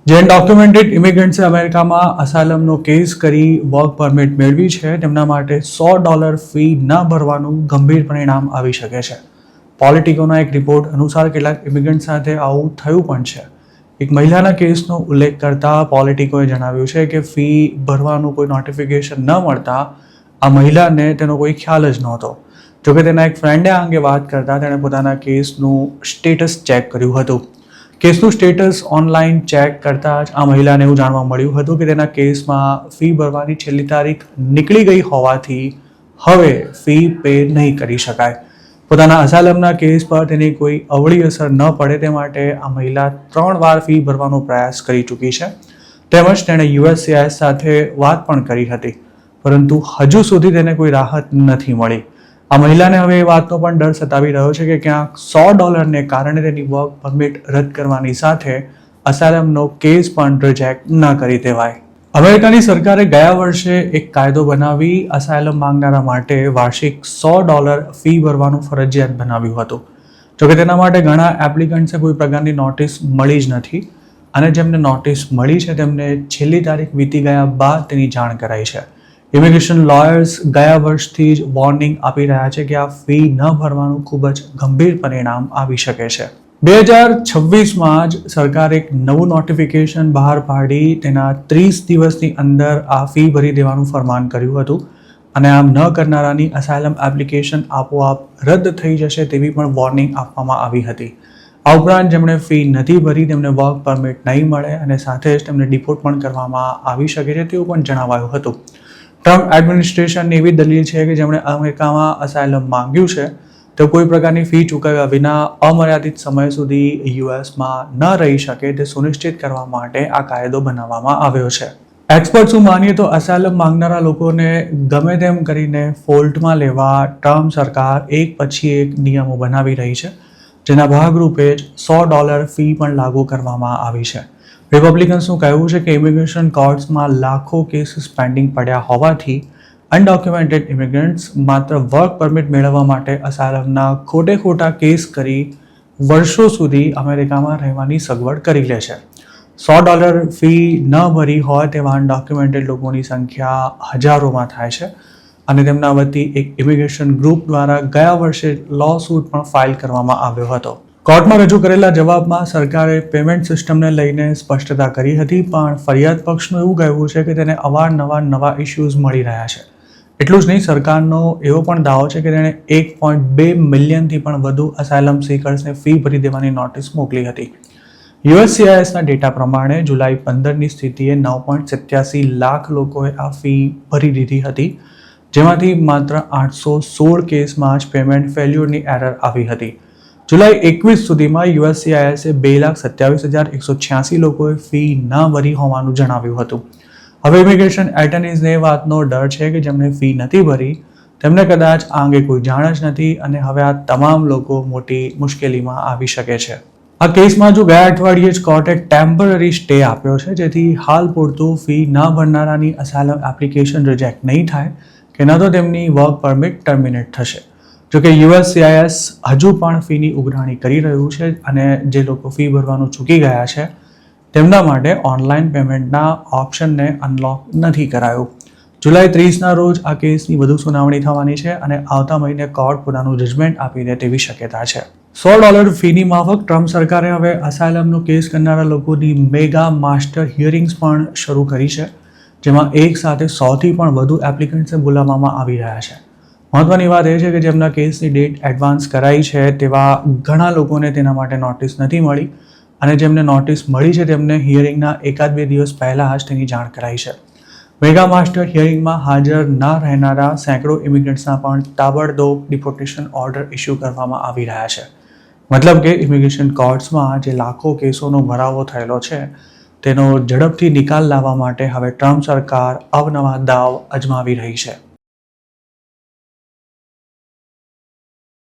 જે અનડોક્યુમેન્ટેડ ઇમિગ્રન્ટ્સે અમેરિકામાં અસાયલમનો કેસ કરી વર્ક પરમિટ મેળવી છે તેમના માટે $100 ફી ન ભરવાનું ગંભીર પરિણામ આવી શકે છે. પોલિટિકોના એક રિપોર્ટ અનુસાર કેટલાક ઇમિગ્રન્ટ સાથે આવું થયું પણ છે. એક મહિલાના કેસનો ઉલ્લેખ કરતા પોલિટિકોએ જણાવ્યું છે કે ફી ભરવાનું કોઈ નોટિફિકેશન ન મળતા આ મહિલાને તેનો કોઈ ખ્યાલ જ નહોતો. જોકે તેના એક ફ્રેન્ડે આ અંગે વાત કરતા તેણે પોતાના કેસનું સ્ટેટસ ચેક કર્યું હતું. કેસનું સ્ટેટસ ઓનલાઈન ચેક કરતાં જ આ મહિલાને એવું જાણવા મળ્યું હતું કે તેના કેસમાં ફી ભરવાની છેલ્લી તારીખ નીકળી ગઈ હોવાથી હવે ફી પે નહીં કરી શકાય. પોતાના અસાયલમના કેસ પર તેની કોઈ અવળી અસર ન પડે તે માટે આ મહિલા 3 વાર ફી ભરવાનો પ્રયાસ કરી ચૂકી છે. તેમજ તેણે USCIS સાથે વાત પણ કરી હતી, પરંતુ હજુ સુધી તેને કોઈ રાહત નથી મળી. આ મહિલાને હવે એ વાતનો પણ ડર સતાવી રહ્યો છે કે ક્યાંક $100ને કારણે તેની વર્ક પરમિટ રદ કરવાની સાથે અસાયલમનો કેસ પણ રિજેક્ટ ન કરી દેવાય. અમેરિકાની સરકારે ગયા વર્ષે એક કાયદો બનાવી અસાયલમ માંગનારા માટે વાર્ષિક $100 ફી ભરવાનું ફરજિયાત બનાવ્યું હતું. જોકે તેના માટે ઘણા એપ્લિકન્ટ્સને કોઈ પ્રકારની નોટિસ મળી જ નથી અને જેમને નોટિસ મળી છે તેમને છેલ્લી તારીખ વીતી ગયા બાદ તેની જાણ કરાઈ છે. ઇમિગ્રેશન લોયર્સ ગયા વર્ષથી જ વોર્નિંગ આપી રહ્યા છે કે આ ફી ન ભરવાનું ખૂબ જ ગંભીર પરિણામ આવી શકે છે. 2026માં જ સરકારે એક નવું નોટિફિકેશન બહાર પાડી તેના 30 દિવસની અંદર આ ફી ભરી દેવાનું ફરમાન કર્યું હતું અને આમ ન કરનારાની અસાયલમ એપ્લિકેશન આપોઆપ રદ થઈ જશે તેવી પણ વોર્નિંગ આપવામાં આવી હતી. આ ઉપરાંત જેમણે ફી નથી ભરી તેમને વર્ક પરમિટ નહીં મળે અને સાથે જ તેમને ડિપોર્ટ પણ કરવામાં આવી શકે છે તેવું પણ જણાવાયું હતું. ટ્રમ્પ એડમિનિસ્ટ્રેશનની એવી દલીલ છે કે જેમણે અમેરિકામાં અસાયલમ માંગ્યું છે તે કોઈ પ્રકારની ફી ચૂકવ્યા વિના અમર્યાદિત સમય સુધી યુએસમાં ન રહી શકે તે સુનિશ્ચિત કરવા માટે આ કાયદો બનાવવામાં આવ્યો છે. એક્સપર્ટ્સનું માનીએ તો અસાયલમ માંગનારા લોકોને ગમે તેમ કરીને ફોલ્ટમાં લેવા ટ્રમ્પ સરકાર એક પછી એક નિયમો બનાવી રહી છે, જેના ભાગરૂપે જ $100 ફી પણ લાગુ કરવામાં આવી છે. રિપબ્લિકન્સનું કહેવું છે કે ઇમિગ્રેશન કોર્ટ્સમાં લાખો કેસીસ પેન્ડિંગ પડ્યા હોવાથી અનડોક્યુમેન્ટેડ ઇમિગ્રન્ટ્સ માત્ર વર્ક પરમિટ મેળવવા માટે અસાયલમના ખોટા કેસ કરી વર્ષો સુધી અમેરિકામાં રહેવાની સગવડ કરી લે છે. $100 ફી ન ભરી હોય તેવા અનડોક્યુમેન્ટેડ લોકોની સંખ્યા હજારોમાં થાય છે અને તેમના વતી એક ઇમિગ્રેશન ગ્રુપ દ્વારા ગયા વર્ષે લો સૂટ પણ ફાઇલ કરવામાં આવ્યો હતો. કોર્ટમાં રજૂ કરેલા જવાબમાં સરકારે પેમેન્ટ સિસ્ટમને લઈને સ્પષ્ટતા કરી હતી, પણ ફરિયાદ પક્ષનું એવું કહેવું છે કે તેને અવારનવાર નવા ઇશ્યુઝ મળી રહ્યા છે. એટલું જ નહીં, સરકારનો એવો પણ દાવો છે કે તેણે 1.2 મિલિયનથી પણ વધુ અસાયલમ સીકર્સને ફી ભરી દેવાની નોટિસ મોકલી હતી. USCISના ડેટા પ્રમાણે જુલાઈ 15ની સ્થિતિએ 9.87 લાખ લોકોએ આ ફી ભરી દીધી હતી, જેમાંથી માત્ર 816 કેસમાં જ પેમેન્ટ ફેલ્યુરની એરર આવી હતી. જુલાઈ 21 સુધીમાં USCISએ 2,27,186 લોકોએ ફી ન ભરી હોવાનું જણાવ્યું હતું. હવે ઇમિગ્રેશન એટર્નીઝને એ વાતનો ડર છે કે જેમણે ફી નથી ભરી તેમને કદાચ આ અંગે કોઈ જાણ જ નથી અને હવે આ તમામ લોકો મોટી મુશ્કેલીમાં આવી શકે છે. આ કેસમાં જો ગયા અઠવાડિયે જ કોર્ટે ટેમ્પરરી સ્ટે આપ્યો છે, જેથી હાલ પૂરતું ફી ન ભરનારાની અસાયલમ એપ્લિકેશન રિજેક્ટ નહીં થાય કે ન તો તેમની વર્ક પરમિટ ટર્મિનેટ થશે. જોકે USCIS હજુ પણ ફીની ઉઘરાણી કરી રહ્યું છે અને જે લોકો ફી ભરવાનું ચૂકી ગયા છે તેમના માટે ઓનલાઈન પેમેન્ટના ઓપ્શનને અનલોક નથી કરાયું. જુલાઈ 30ના રોજ આ કેસની વધુ સુનાવણી થવાની છે અને આવતા મહિને કોર્ટ પોતાનું જજમેન્ટ આપી દે તેવી શક્યતા છે. $100 ફીની માફક ટ્રમ્પ સરકારે હવે અસાયલમનો કેસ કરનારા લોકોની મેગા માસ્ટર હિયરિંગ્સ પણ શરૂ કરી છે, જેમાં એક સાથે 100થી પણ વધુ એપ્લિકન્ટ્સને બોલાવવામાં આવી રહ્યા છે. મહત્વની વાત એ છે કે જેમના કેસની ડેટ એડવાન્સ કરાઈ છે તેવા ઘણા લોકોને તેના માટે નોટિસ નથી મળી અને જેમને નોટિસ મળી છે તેમને હિયરિંગના 1-2 દિવસ પહેલાં જ તેની જાણ કરાઈ છે. મેગા માસ્ટર હિયરિંગમાં હાજર ન રહેનારા સેંકડો ઇમિગ્રન્ટ્સના પણ તાબડતોબ ડિપોર્ટેશન ઓર્ડર ઇસ્યુ કરવામાં આવી રહ્યા છે. મતલબ કે ઇમિગ્રેશન કોર્ટ્સમાં જે લાખો કેસોનો ભરાવો થયેલો છે તેનો ઝડપથી નિકાલ લાવવા માટે હવે ટ્રમ્પ સરકાર અવનવા દાવ અજમાવી રહી છે.